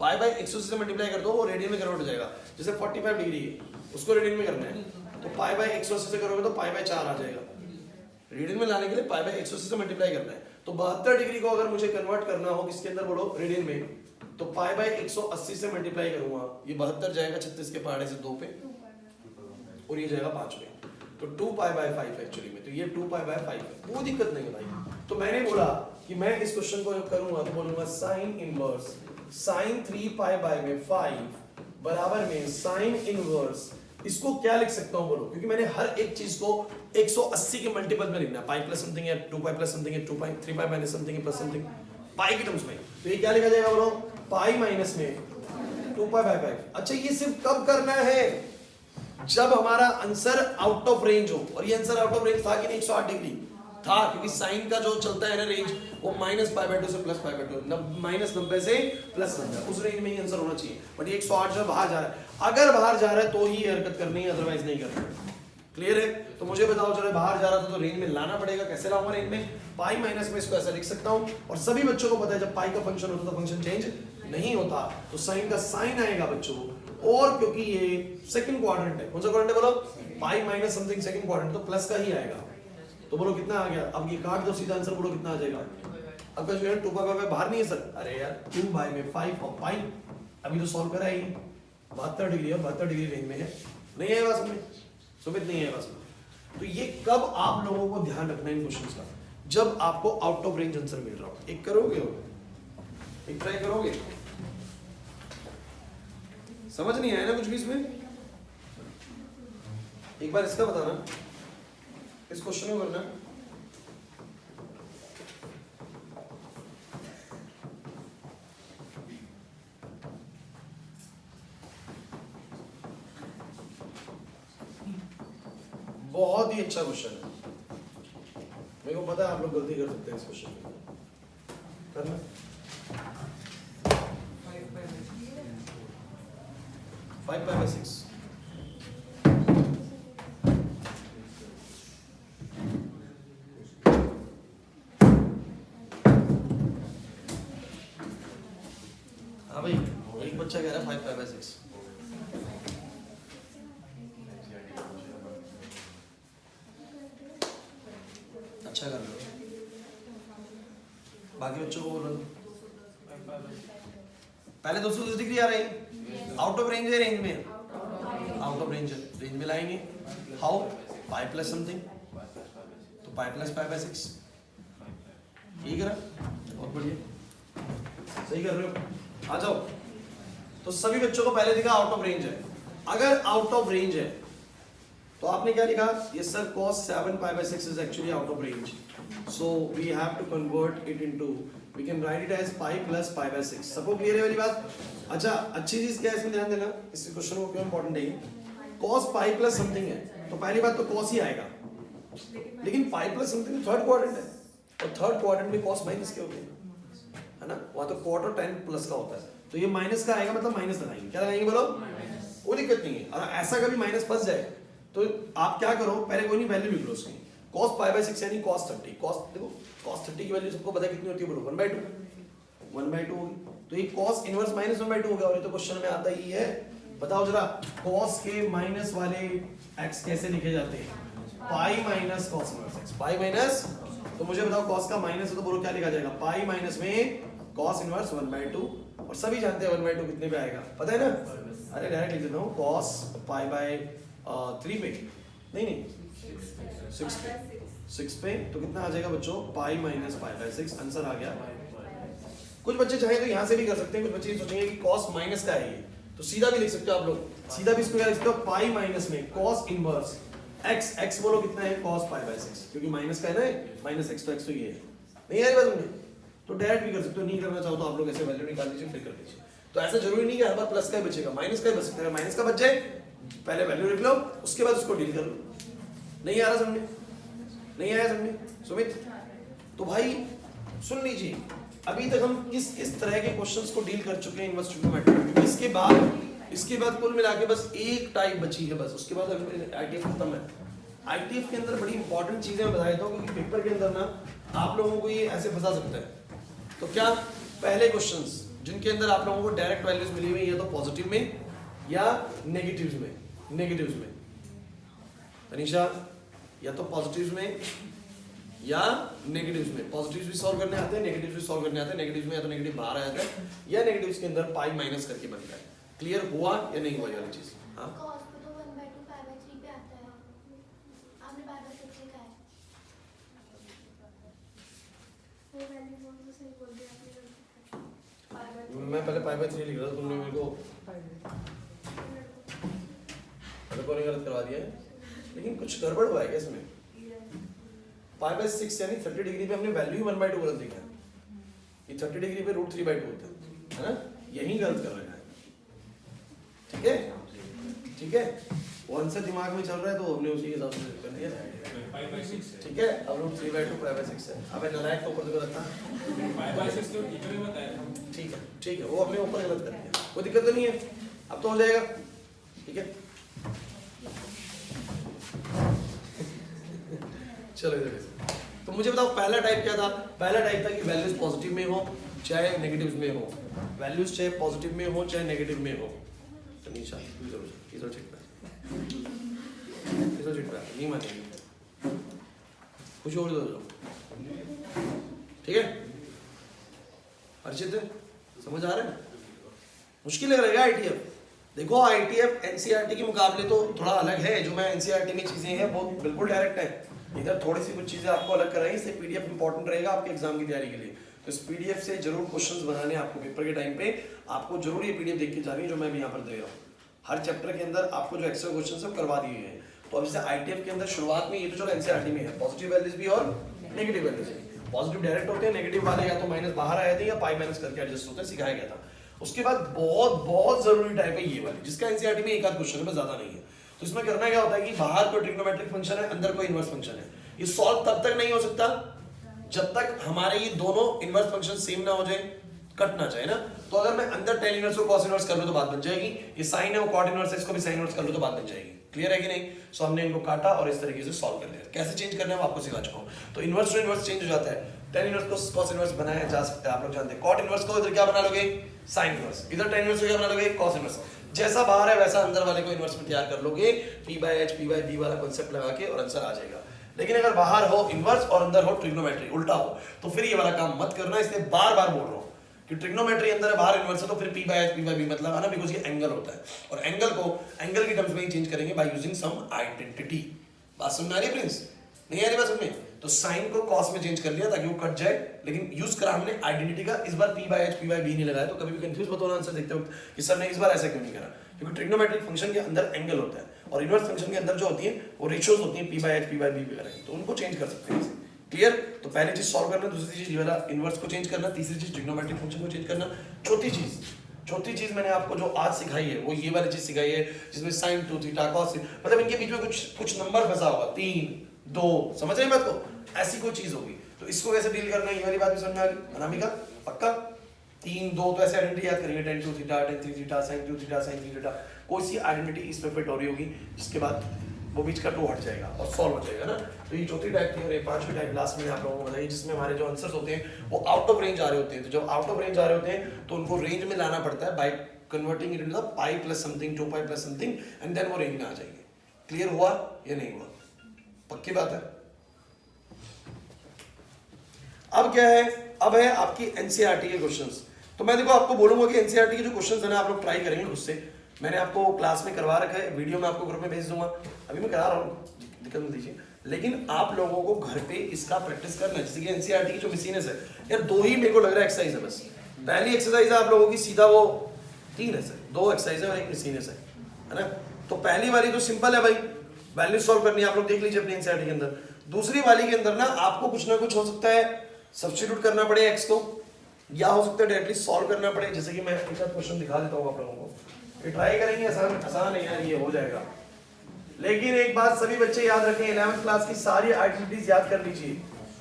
π/180 से मल्टीप्लाई कर दो, वो रेडियन में कन्वर्ट हो जाएगा। जैसे 45 डिग्री है, उसको रेडियन में करना है, तो π/180 से करोगे तो π/4 आ जाएगा। रेडियन में लाने के लिए π/180 से मल्टीप्लाई करना है। तो 72 डिग्री को अगर मुझे कन्वर्ट करना हो किसके अंदर बोलो? रेडियन में, तो π/180 से मल्टीप्लाई करूंगा, ये 72 जाएगा 36 के पहाड़े से 2 पे, और ये जाएगा 5 पे, तो 2π/5 एक्चुअली में, तो ये 2π/5 है, कोई दिक्कत नहीं है भाई। तो मैंने बोला कि मैं इस क्वेश्चन को करूंगा तो बोलूंगा साइन इनवर्स sin 3π/5 बराबर में साइन इनवर्स इसको क्या लिख सकता हूं बोलो, क्योंकि मैंने हर एक चीज को 180 के मल्टीपल में लिखना है, पाई प्लस समथिंग है, 2 पाई प्लस समथिंग है, 2 पाई 3 पाई माइनस समथिंग है प्लस समथिंग पाई के टर्म्स में। तो ये क्या लिखा जाएगा बोलो, पाई माइनस में 2 पाई बाय पाई। अच्छा ये सिर्फ कब करना है, जब हमारा आंसर आउट ऑफ रेंज हो, और ये आंसर आउट ऑफ रेंज था कि नहीं 108 डिग्री था, क्योंकि साइन का जो चलता है ना रेंज वो -π/2 से +π/2, -90 से +90, उस रेंज में ही आंसर होना चाहिए। बट ये 108 जो बाहर जा रहा है, अगर बाहर जा रहा है तो ही ये हरकत करनी है, अदरवाइज नहीं करनी। क्लियर है? तो मुझे बताओ चलो बाहर जा रहा था तो रेंज में लाना पड़ेगा, कैसे लाऊंगा रेंज में, पाई माइनस में इसको ऐसा लिख सकता हूं। और सभी बच्चों को पता है जब पाई का फंक्शन होता तो फंक्शन चेंज नहीं होता, तो साइन का साइन आएगा बच्चों, और क्योंकि ये सेकंड क्वाड्रेंट है, कौन सा क्वाड्रेंट है बोलो, pi minus something second quadrant, तो प्लस का ही आएगा। तो बोलो कितना आ गया, अब ये काट दो सीधा आंसर, बोलो कितना आ जाएगा। अब जो है 2 पाई बाय बाहर नहीं है सर, अरे यार 2 बाय में 5 और पाई, अभी तो सॉल्व करा ही 72 डिग्री और 72 डिग्री रेंज में है, नहीं है बस में सुमित, नहीं है बस में। तो ये कब आप लोगों को ध्यान रखना है इन क्वेश्चंस का, जब आपको आउट ऑफ रेंज आंसर मिल रहा हो। एक करोगे, एक ट्राई करोगे, समझ नहीं आया ना कुछ भी इसमें, एक बार इसका बताना, इस क्वेश्चन को करना। बहुत ही अच्छा क्वेश्चन है, मेरे को पता है आप लोग गलती कर सकते हैं इस क्वेश्चन में, करना 5 पाई बाय 6। हाँ भाई, एक बच्चा कह रहा है 5 पाई बाय 6। अच्छा कर लो, बाकी बच्चों को बोलो। पहले 210 डिग्री आ रही, आउट ऑफ रेंज है, रेंज में आउट ऑफ रेंज है, रेंज में लाएंगे हाउ, पाई प्लस समथिंग, तो पाई प्लस पाई बाय 6, ठीक है ना, बहुत बढ़िया, सही कर रहे हो। आ जाओ, तो सभी बच्चों को पहले दिखा आउट ऑफ रेंज है, अगर आउट ऑफ रेंज है तो आपने क्या लिखा, ये sir cos 7 pi by 6 is actually out of range, so we have to convert it into, we can write it as pi plus pi by 6। सबको clear है वाली बात? अच्छा, अच्छी चीज क्या है इसमें ध्यान देना, इस क्वेश्चन को क्यों इंपॉर्टेंट है, cos pi plus something है, तो पहली बात तो cos ही आएगा, लेकिन pi plus something third quadrant है, और थर्ड क्वाड्रेंट में cos माइनस के होते हैं, है ना, वहां तो क्वार्टर 10 प्लस का होता है, तो ये माइनस का आएगा, मतलब माइनस लगाएंगे, क्या लगाएंगे बोलो, कोई दिक्कत नहीं है। और ऐसा कभी माइनस फंस जाए तो आप क्या करो, पहले कोई नहीं वैल्यू लिख लो उसकी, cos पाई बाय 6 यानी cos 30, cos देखो cos 30 की वैल्यू सबको पता है कितनी होती है बोलो, 1/2 होगी, तो ये cos इनवर्स माइनस 1/2 हो गया, और ये तो क्वेश्चन में आता ही है। बताओ जरा, cos के माइनस वाले x कैसे लिखे जाते हैं, pi minus cos inverse x, pi minus, तो मुझे बताओ cos का माइनस है तो बोलो क्या लिखा जाएगा, पाई माइनस में cos इनवर्स 1/2, और सभी जानते हैं 1/2 कितने पे आएगा, पता है ना, अरे डायरेक्ट लिख देता हूँ, cos पाई बाय 3 पे, नहीं 6 पे, तो कितना आ जाएगा बच्चों, pi minus pi by 6, answer आ गया। कुछ बच्चे चाहे तो यहाँ से भी कर सकते हैं, कुछ बच्चे सोचेंगे कि cos माइनस का है ये, तो सीधा भी लिख सकते हो आप लोग, सीधा भी इसको क्या लिख सकते हो, पाई माइनस में cos इनवर्स x, x बोलो कितना है, cos पाई बाय 6, क्योंकि माइनस का है ना, माइनस x तो x तो ये है, नहीं आई बात समझे, तो डायरेक्ट भी कर सकते हो, नहीं करना चाहो तो आप लोग ऐसे वैल्यू निकाल लीजिए फिर कर दीजिए। तो ऐसा जरूरी नहीं कि हर बार प्लस का ही बचेगा, माइनस का ही बच सकता है, माइनस का बच जाए पहले वैल्यू लिख लो, उसके बाद उसको डील कर लो। नहीं आ रहा समझे, नहीं आया समझे सुमित? तो भाई सुन लीजिए, अभी तक हम किस तरह के क्वेश्चंस को डील कर चुके हैं इनवर्स ट्रिग्नोमेट्री, इसके बाद कुल मिला के बस एक टाइप बची है बस, उसके बाद आईटीएफ खत्म है। आईटीएफ के अंदर बड़ी इंपॉर्टेंट चीजें मैं बता देता हूँ, क्योंकि पेपर के अंदर ना आप लोगों को ये ऐसे फंसा सकता है। तो क्या पहले क्वेश्चंस जिनके अंदर आप लोगों को डायरेक्ट वैल्यूज मिली हुई है, तो पॉजिटिव में या नेगेटिव्स में तनिषा, या तो पॉजिटिव्स में या नेगेटिव्स में, पॉजिटिव्स भी सॉल्व करने आते हैं, नेगेटिव्स भी सॉल्व करने आते हैं, नेगेटिव्स में या तो नेगेटिव बाहर आ जाता है या नेगेटिव्स के अंदर पाई माइनस करके बनता है। क्लियर हुआ या नहीं हुआ ये वाली चीज? हाँ, cos को तो 1/2 पाई बाय 3 पे आता है, आपने पाई बाय 6 लिखा है, वो वैल्यू बोल तो सही बोल दिया आपने, मैं पहले पाई बाय 3 लिख रहा था, तुमने मेरे को मतलब कोई गलत करवा दिया है, लेकिन कुछ गड़बड़ हुआ है क्या इसमें? पाई बाय 6 यानी 30 डिग्री पे हमने वैल्यू 1/2 गलत लिखा है, ये 30 डिग्री पे √3/2 होता है ना, यही गलत कर रखा है। ठीक है, ठीक है, वो आंसर दिमाग में चल रहा है तो हमने उसी हिसाब से कर दिया। ठीक है, अब √3/2 पाई बाय 6 है। अब नालायक तो ऊपर से गलत था, पाई बाय 6 तो टीचर ने बताया। ठीक है, ठीक है, वो हमने ऊपर गलत कर दिया, कोई दिक्कत तो नहीं है, अब तो हो जाएगा। ठीक है, चलो इधर से। तो मुझे बताओ पहला टाइप क्या था? पहला टाइप था कि वैल्यूज पॉजिटिव में हो चाहे नेगेटिव में हो, वैल्यूज चाहे पॉजिटिव में हो चाहे नेगेटिव में हो। तो नीचा इधर चिट पे नहीं मानेंगे, कुछ और दो। ठीक है, अर्चित समझ आ रहा है? मुश्किल लग रहा है आईटीएफ? देखो आईटीएफ एनसीईआरटी के मुकाबले तो थोड़ा अलग है, जो मैं एनसीईआरटी में चीजें हैं वो बिल्कुल डायरेक्ट है, इधर थोड़ी सी कुछ चीजें आपको अलग कराई, इससे पीडीएफ इंपॉर्टेंट रहेगा आपके एग्जाम की तैयारी के लिए। तो इस पीडीएफ से जरूर क्वेश्चंस बनाने आपको पेपर के टाइम पे, आपको जरूर ये पीडीएफ देख के जानी है जो मैं भी यहाँ पर दे रहा हूँ। हर चैप्टर के अंदर आपको जो एक्स्ट्रा क्वेश्चन है करवा दिए हैं। तो अब जैसे आईटीएफ के अंदर शुरुआत में ये तो चलो एनसीईआरटी में है, पॉजिटिव वैल्यूज भी और नेगेटिव वैल्यूज भी। पॉजिटिव डायरेक्ट होते हैं, नेगेटिव वाले या तो माइनस बाहर आए थे या पाई माइनस करके एडजस्ट होते हैं, सिखाया गया था। उसके बाद बहुत बहुत जरूरी टाइप है ये वाली, जिसका एनसीईआरटी में एक आध क्वेश्चन है, बस ज्यादा नहीं है। तो इसमें करना क्या होता है कि बाहर कोई ट्रिग्नोमेट्रिक फंक्शन है, अंदर कोई इनवर्स फंक्शन है। ये सॉल्व तब तक नहीं हो सकता जब तक हमारे ये दोनों इनवर्स फंक्शन सेम ना हो जाए, कट ना जाए ना। तो अगर मैं अंदर tan इनवर्स को cos इनवर्स कर लूं तो बात बन जाएगी, ये sin है वो cot इनवर्स है, इसको भी sin इनवर्स कर लूं तो बात बन जाएगी। क्लियर है कि नहीं? सो हमने इनको काटा और इस तरीके से सॉल्व कर लिया। कैसे चेंज करना है वो आपको सिखा चुका हूं। तो इनवर्स टू इनवर्स चेंज हो जाता है, tan इनवर्स को cos इनवर्स बनाया जा सकता है, आप लोग जानते हैं। cot इनवर्स को इधर क्या बना लोगे? sin inverse. इधर tan इनवर्स को क्या बना लोगे? cos inverse. जैसा बाहर है वैसा अंदर वाले को इनवर्स में तैयार कर लोगे, p/h p/b वाला कांसेप्ट लगा के, और आंसर आ जाएगा। लेकिन अगर बाहर हो इनवर्स और अंदर हो ट्रिग्नोमेट्री, उल्टा हो, तो फिर ये वाला काम मत करना। इसलिए बार बार बोल रहा हूं कि ट्रिग्नोमेट्री अंदर है बाहर इनवर्स है, तो फिर p/h p/b मतलब आना, बिकॉज़ ये एंगल होता है, और एंगल को एंगल की टर्म्स में ही चेंज करेंगे बाय यूजिंग सम आइडेंटिटी। बात समझ आ रही है प्रिंस? नहीं आ रही बात समझ में? तो साइन को cos में चेंज कर लिया ताकि वो कट जाए, लेकिन यूज करा हमने आइडेंटिटी का। इस बार p/h p/b नहीं लगाया, तो कभी भी कंफ्यूज मत होना आंसर देखते वक्त कि सर ने इस बार ऐसा क्यों नहीं करा, क्योंकि ट्रिग्नोमेट्रिक फंक्शन के अंदर एंगल होता है और इनवर्स फंक्शन के अंदर जो होती है वो रेशियोज होती हैं, p/h p/b वगैरह, तो उनको चेंज कर सकते हैं। क्लियर? तो पहली चीज सॉल्व करना, दूसरी चीज ये वाला इनवर्स को चेंज करना, तीसरी चीज ट्रिग्नोमेट्रिक फंक्शन को चेंज करना, चौथी चीज मैंने आपको जो आज सिखाई है वो ये वाली चीज सिखाई है, जिसमें sin 2 थीटा cos, मतलब इनके बीच में कुछ नंबर फंसा होगा, 3 2, समझ रहे हैं बात को? ऐसी कोई चीज होगी, तो इसको कैसे डील करना है ये वाली बात भी समझ में आ गई अनामिका? पक्का? 3 2 तो ऐसे आइडेंटिटी याद करेंगे, tan 2 theta tan 3 theta sin 2 theta sin 3 theta, कोई सी आइडेंटिटी इसमें फिट हो रही होगी, जिसके बाद वो बीच का 2 हट जाएगा और सॉल्व हो जाएगा ना। तो ये चौथी टाइप थी, और ये पांचवी टाइप लास्ट में आप लोगों को बताइए, जिसमें हमारे जो आंसर्स होते हैं वो आउट ऑफ रेंज आ रहे होते हैं। तो जब आउट ऑफ रेंज आ रहे होते हैं तो उनको रेंज में लाना पड़ता है by converting it into the pi plus something, 2 pi plus something, and then वो रेंज में आ जाएंगे। क्लियर हुआ या नहीं हुआ? पक्की बात है? अब क्या है? अब है आपकी एनसीईआरटी के क्वेश्चंस। तो मैं देखो आपको बोलूंगा कि एनसीईआरटी के जो क्वेश्चंस है ना, आप लोग ट्राई करेंगे खुद से। मैंने आपको क्लास में करवा रखा है, वीडियो में आपको ग्रुप में भेज दूंगा, अभी मैं करा रहा हूँ, दिक्कत मत दीजिए। लेकिन आप लोगों को घर पे इसका प्रैक्टिस करना है। जैसे कि एनसीईआरटी की जो मिसीनेस है यार, 2 ही मेरे को लग रहा है एक्सरसाइज है बस। पहली एक्सरसाइज है आप लोगों की सीधा वो 3 है सर, 2 एक्सरसाइज है और 1 मिसीनेस है ना। तो पहली वाली तो सिंपल है भाई, वैल्यू सॉल्व करनी है, आप लोग देख लीजिए अपनी एनसीईआरटी के अंदर। दूसरी वाली के अंदर ना आपको कुछ ना कुछ हो सकता है सब्स्टिट्यूट करना पड़े एक्स को, या हो सकता है डायरेक्टली सॉल्व करना पड़े। जैसे कि मैं एक आध क्वेश्चन दिखा देता हूँ आप लोगों को, ये ट्राई करेंगे, आसान है यार, ये हो जाएगा। लेकिन एक बात सभी बच्चे याद रखें, 11th क्लास की सारी आइडेंटिटीज याद कर लीजिए,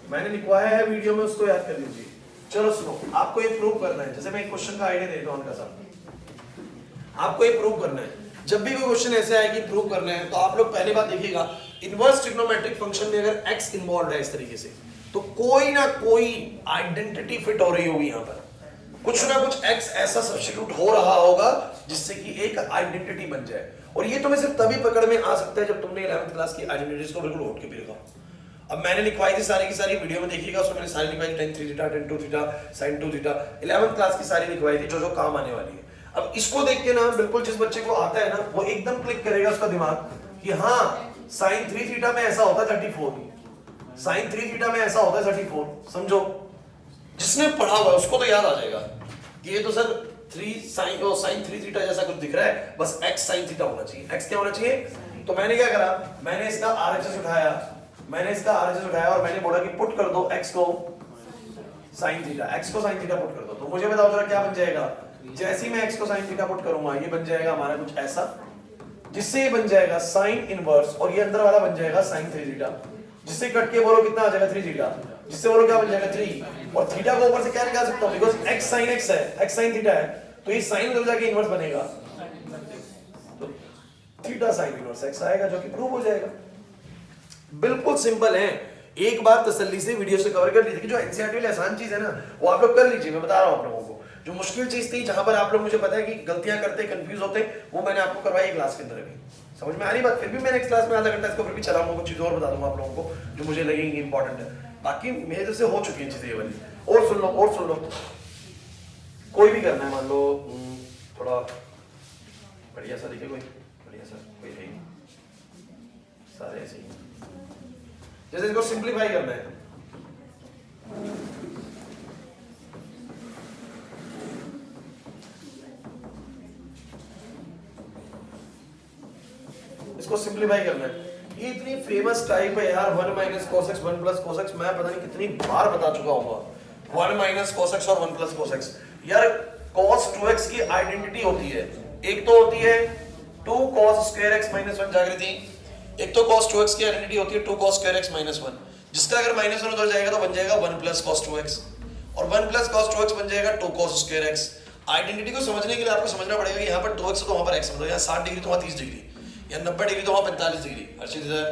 मैंने लिखवाया है वीडियो में, उसको याद कर लीजिए। चलो सुनो, आपको ये प्रूव करना है। जैसे मैं एक क्वेश्चन का आइडिया देता हूँ उनका साथ, आपको ये प्रूव करना है। जब भी कोई क्वेश्चन ऐसे आए कि प्रूव करना है, तो आप लोग पहली बात देखिएगा, इनवर्स ट्रिग्नोमेट्रिक फंक्शन में अगर x इन्वॉल्व है इस तरीके से, तो कोई ना कोई आइडेंटिटी फिट हो रही होगी यहाँ पर, कुछ ना कुछ x ऐसा सब्स्टिट्यूट हो रहा होगा जिससे कि एक आइडेंटिटी बन जाए। और ये तुम्हें सिर्फ तभी पकड़ में आ सकता है जब तुमने 11th क्लास की आइडेंटिटीज को बिल्कुल उठ के भी देखा। अब मैंने लिखवाई थी सारी की सारी, वीडियो में देखिएगा, उसमें मैंने सारी लिखवाई, tan 3 theta tan 2 theta sin 2 theta, 11th class की सारी लिखवाई थी, जो जो काम आने वाली है। अब इसको देख के ना बिल्कुल जिस बच्चे को आता है ना, वो एकदम क्लिक करेगा उसका दिमाग कि हाँ sin 3 थीटा में ऐसा होता है 34, sin 3 थीटा में ऐसा होता है 34। समझो, जिसने पढ़ा हुआ है उसको तो याद आ जाएगा कि ये तो सर 3 sin 3 थीटा जैसा कुछ दिख रहा है, बस x sin थीटा होना चाहिए। x क्या होना चाहिए? तो मैंने क्या करा, मैंने इसका RHS उठाया, और मैंने बोला कि पुट कर दो x को sin थीटा, पुट कर दो। तो मुझे बताओ जरा क्या बन जाएगा? जैसे ही मैं x को sin थीटा पुट करूंगा, ये बन जाएगा हमारा कुछ ऐसा, जिससे ये बन जाएगा sin इनवर्स, और ये अंदर वाला बन जाएगा sin 3 थीटा, जिससे कट के बोलो कितना आ जाएगा 3 थीटा, जिससे बोलो क्या बन जाएगा 3, और थीटा को ऊपर से क्या निकाल सकता हूं, बिकॉज़ x sin x है, x sin थीटा है, तो ये sin उधर जाके इनवर्स बनेगा, तो थीटा sin इनवर्स x आएगा, जो कि प्रूव हो जाएगा। बिल्कुल सिंपल है, एक बार तसल्ली से वीडियो से कवर कर लीजिए। जो एनसीईआरटी वाली आसान चीज है ना, वो आप लोग कर लीजिए। मैं बता रहा हूं आप लोगों को, जो मुश्किल चीज थी, जहां पर आप लोग मुझे पता है कि गलतियां करते, कंफ्यूज होते, वो मैंने आपको करवाई क्लास के अंदर भी। समझ में आ रही बात? फिर भी मैं नेक्स्ट क्लास में आधा घंटा इसको फिर भी चलाऊंगा, कुछ चीज़ और बता दूंगा आप लोगों को जो मुझे लगेंगी इंपॉर्टेंट है। बाकी मेरे तरफ से हो चुकी है चीजें ये वाली। और सुन लो, कोई भी करना है, मान लो थोड़ा बढ़िया सा लिखे, कोई बढ़िया सा कोई है ही, सारे ऐसे ही। जैसे इसको सिंप्लीफाई करना है, इसको सिंप्लीफाई करना है। ये इतनी फेमस टाइप है यार, 1 minus cos x 1 plus cos x, मैं पता नहीं कितनी बार बता चुका हूँ। 1 माइनस cos x और 1 प्लस cos x। यार cos 2x की आइडेंटिटी होती है, एक तो होती है 2 cos square x minus 1 जागृति, एक तो cos 2x की आइडेंटिटी होती है 2 cos square x minus 1, जिसका अगर माइनस 1 उधर जाएगा तो बन जाएगा 1 प्लस cos 2x, और 1 प्लस cos 2x बन जाएगा 2 cos square x। आइडेंटिटी को समझने के लिए आपको समझना पड़ेगा कि यहाँ पर 2x तो वहाँ पर x, मतलब यहाँ 60 डिग्री तो वहाँ 30 डिग्री, या 90 डिग्री तो वहाँ 45 डिग्री। हर चीज इधर।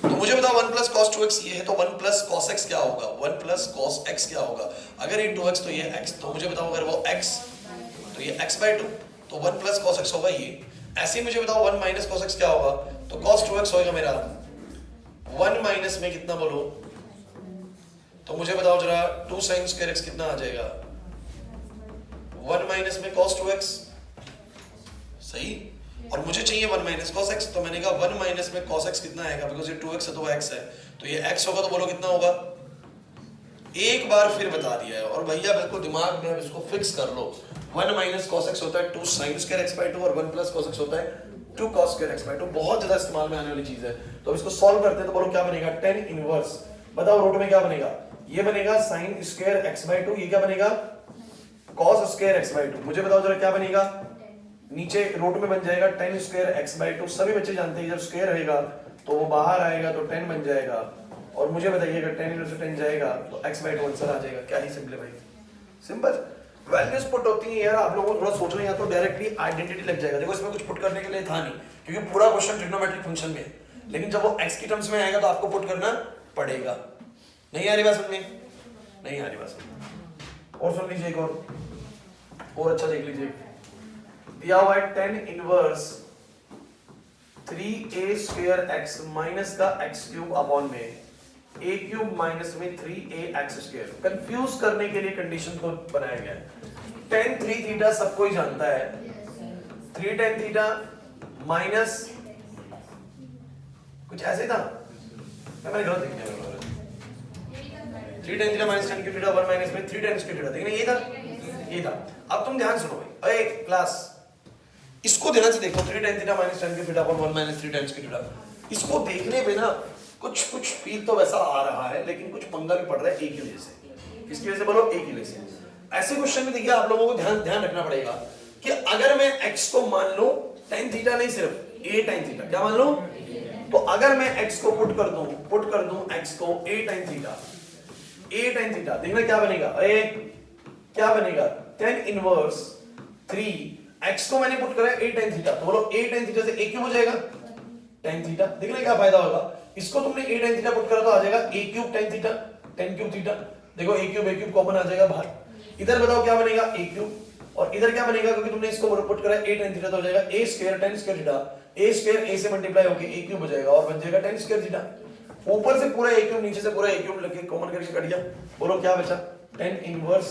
तो मुझे बताओ 1 प्लस cos 2x ये है, तो 1 प्लस cos x क्या होगा? 1 प्लस cos x क्या होगा? अगर ये 2x तो ये x, तो मुझे बताओ अगर वो x तो ये x by 2, तो 1 प्लस cos x होगा ये। ऐसे ही मुझे बताओ 1 माइनस cos x क्या होगा? तो cos 2x होगा मेरा 1 माइनस में कितना बोलो, तो मुझे बताओ जरा 2 sin square x कितना आ जाएगा? 1 माइनस में cos 2x, सही। और मुझे चाहिए 1 माइनस cos x, तो मैंने कहा 1 माइनस में cos x कितना आएगा, बिकॉज ये 2x है तो वो x है, तो ये x होगा, तो बोलो कितना होगा? एक बार फिर बता दिया है, और भैया बिल्कुल दिमाग में इसको फिक्स कर लो। 1 माइनस cos x होता है 2 sin square x by 2, और 1 प्लस cos x होता है 2 cos square x by 2। बहुत ज्यादा इस्तेमाल में आने वाली चीज है। तो इसको सॉल्व करते हैं, तो बोलो क्या बनेगा? tan इनवर्स, बताओ रूट में क्या बनेगा? ये बनेगा sin square x by 2, ये क्या बनेगा? cos square x by 2। मुझे बताओ जरा क्या बनेगा? नीचे रूट में बन जाएगा tan square x by 2। सभी बच्चे जानते हैं जब स्क्वायर रहेगा तो वो बाहर आएगा तो 10 बन जाएगा, और मुझे बताइएगा tan इनवर्स से 10 जाएगा तो x by 2 आंसर आ जाएगा। क्या ही सिंपलीफाई, सिंपल वैल्यूज पुट होती हैं यार। आप लोगों को थोड़ा सोचना है, या तो डायरेक्टली आइडेंटिटी लग जाएगा। देखो इसमें कुछ पुट करने के लिए था नहीं, क्योंकि पूरा क्वेश्चन ट्रिग्नोमेट्रिक फंक्शन में है, लेकिन जब वो x की टर्म्स में आएगा तो आपको पुट करना पड़ेगा। नहीं आ रही बात समझ में? नहीं आ रही बात समझ। और सुन लीजिए एक और अच्छा देख लीजिए, दिया हुआ है tan inverse 3a square x minus का x क्यूब अपॉन में a क्यूब माइनस में 3a x स्क्वायर। कंफ्यूज करने के लिए कंडीशन को बनाया गया है। tan 3 थीटा सबको ही जानता है, 3 tan थीटा माइनस कुछ ऐसे था, मैंने गलत लिख दिया। 3 tan theta minus tan cube theta 1 minus में 3 tan स्क्वायर थीटा, देखिए ये था। अब तुम ध्यान सुनो भाई, अरे क्लास इसको ध्यान से देखो, 3 tan theta minus tan cube theta upon 1 minus 3 tan square theta. इसको देखने पे ना कुछ फील तो वैसा आ रहा है, लेकिन कुछ पंगा भी पड़ रहा है एक ही वजह से। किसकी वजह से बोलो? एक ही वजह से। ऐसे क्वेश्चन में देखिए आप लोगों को ध्यान रखना पड़ेगा कि अगर मैं x को मान लो tan थीटा नहीं, सिर्फ a tan थीटा, क्या मान लो? तो अगर मैं x को पुट कर दूं x को a tan थीटा, देखना क्या बनेगा? अरे क्या बनेगा? tan इनवर्स 3 x को मैंने पुट करा है a tan थीटा, तो बोलो a tan थीटा से a क्यूब हो जाएगा tan थीटा। देखना क्या फायदा होगा? इसको तुमने a tan थीटा पुट करा तो आ जाएगा a cube tan theta, tan cube theta. देखो a क्यूब कॉमन आ जाएगा बाहर। इधर बताओ क्या बनेगा? a क्यूब, और इधर क्या बनेगा? क्योंकि तुमने इसको पुट करा है a tan थीटा, तो हो जाएगा a square tan square theta, a square a से मल्टीप्लाई होके a क्यूब हो जाएगा, और बन जाएगा tan स्क्वायर थीटा। ऊपर से पूरा a क्यूब, नीचे से पूरा a क्यूब लेके कॉमन करके कट गया। बोलो क्या बचा? tan inverse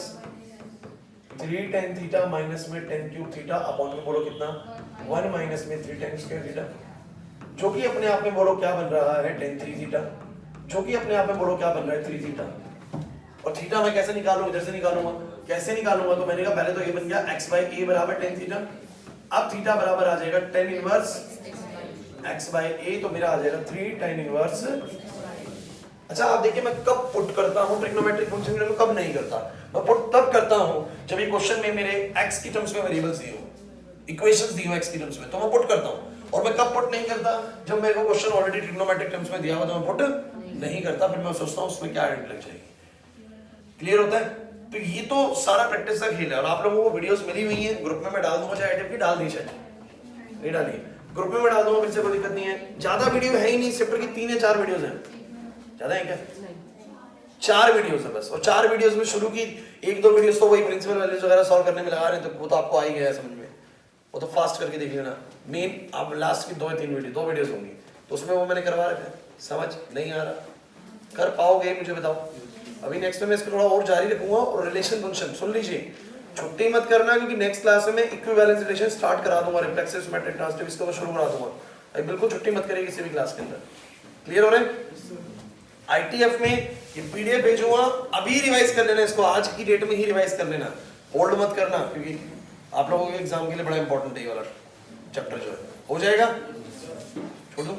3 tan theta minus में tan क्यूब थीटा अपॉन में बोलो कितना? 1 माइनस में 3 tan स्क्वायर थीटा, जो कि अपने आप में बोलो क्या बन रहा है? tan 3 थीटा, जो कि अपने आप में बोलो क्या बन रहा है? 3 थीटा। और थीटा मैं कैसे निकालूं? इधर से निकालूंगा, कैसे निकालूंगा, तो मैंने कहा पहले तो ये बन गया x बाई ए बराबर टेन थीटा, अब थीटा बराबर आ जाएगा टेन इनवर्स x बाई ए, तो मेरा आ जाएगा 3 टेन इनवर्स। अच्छा आप देखिए मैं कब पुट करता हूँ ट्रिग्नोमेट्रिक फंक्शन में, कब नहीं करता, मैं पुट तब करता हूँ जब ये क्वेश्चन में मेरे x की टर्म्स में वेरिएबल्स दिए हो, इक्वेशंस दी हो x की टर्म्स में, तो मैं पुट करता हूँ। और मैं कब पुट नहीं करता, जब मेरे को क्वेश्चन ऑलरेडी ट्रिग्नोमेट्रिक टर्म्स में दिया हुआ, तो मैं पुट नहीं करता, फिर मैं सोचता हूँ उसमें क्या एडिट लग जाएगी। क्लियर होता है? तो ये तो सारा प्रैक्टिस का खेल है, और आप लोगों को वीडियोस मिली हुई हैं, ग्रुप में मैं डाल दूंगा, चाहे आईटीएफ की डाल दी, चाहे नहीं डालिए, ग्रुप में मैं डाल दूंगा, फिर से कोई दिक्कत नहीं है। ज्यादा वीडियो है ही नहीं, चैप्टर की 3 या 4 वीडियोस हैं, ज्यादा है क्या? 4 वीडियोस है बस, और 4 वीडियोस में शुरू की 1-2 वीडियोस तो वही प्रिंसिपल वैल्यूज वगैरह सॉल्व करने में लगा रहे हैं, तो वो तो आपको आ ही गया है समझ में, वो तो फास्ट करके देख लेना। मेन अब लास्ट की 2 या 3 वीडियो 2 वीडियोस होंगी, तो उसमें वो मैंने करवा रखा है। समझ नहीं आ रहा, कर पाओगे मुझे बताओ। अभी नेक्स्ट में मैं इसको थोड़ा और जारी रखूंगा, और रिलेशन फंक्शन सुन लीजिए, छुट्टी मत करना, क्योंकि नेक्स्ट क्लास में मैं इक्विवेलेंस रिलेशन स्टार्ट करा दूंगा, रिफ्लेक्सिव सिमेट्रिक ट्रांजिटिव इसको मैं शुरू करा दूंगा। अभी बिल्कुल छुट्टी मत करिए किसी भी क्लास के अंदर। क्लियर हो रहे हैं? आईटीएफ में ये पीडीएफ भेजूंगा, अभी रिवाइज कर लेना इसको, आज की डेट में ही रिवाइज कर लेना, होल्ड मत करना, क्योंकि आप लोगों के एग्जाम के लिए बड़ा इंपॉर्टेंट है ये वाला चैप्टर जो है। हो जाएगा? छोड़ दूं?